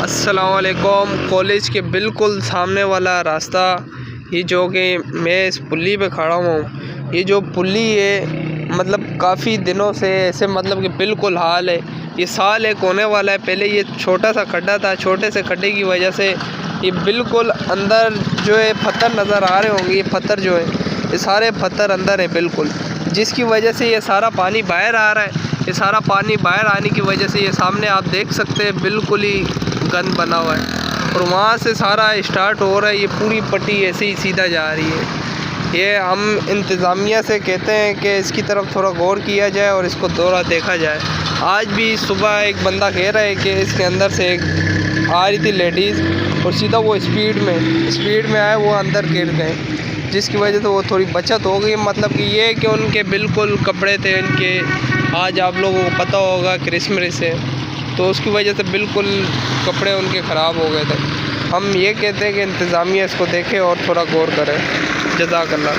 السلام علیکم۔ کالج کے بالکل سامنے والا راستہ، یہ جو کہ میں اس پلی پہ کھڑا ہوں، یہ جو پلی ہے مطلب کافی دنوں سے ایسے مطلب کہ بالکل حال ہے، یہ سال ایک ہونے والا ہے۔ پہلے یہ چھوٹا سا کھڈا تھا، چھوٹے سے کھڈے کی وجہ سے یہ بالکل اندر جو ہے پتھر نظر آ رہے ہوں گے، یہ پتھر جو ہے یہ سارے پتھر اندر ہیں بالکل، جس کی وجہ سے یہ سارا پانی باہر آ رہا ہے۔ یہ سارا پانی باہر آنے کی وجہ سے یہ سامنے آپ دیکھ سکتے ہیں بالکل ہی گند بنا ہوا ہے، اور وہاں سے سارا اسٹارٹ ہو رہا ہے، یہ پوری پٹی ایسے ہی سیدھا جا رہی ہے۔ یہ ہم انتظامیہ سے کہتے ہیں کہ اس کی طرف تھوڑا غور کیا جائے اور اس کو دورہ دیکھا جائے۔ آج بھی صبح ایک بندہ کہہ رہا ہے کہ اس کے اندر سے ایک آ رہی تھی لیڈیز، اور سیدھا وہ اسپیڈ میں آئے، وہ اندر گر گئے، جس کی وجہ سے وہ تھوڑی بچت ہو گئی۔ مطلب کہ یہ کہ ان کے بالکل کپڑے تھے ان کے، آج آپ لوگوں کو پتہ ہوگا کرسمس ہے، تو اس کی وجہ سے بالکل کپڑے ان کے خراب ہو گئے تھے۔ ہم یہ کہتے ہیں کہ انتظامیہ اس کو دیکھے اور تھوڑا غور کرے۔ جزاک اللہ۔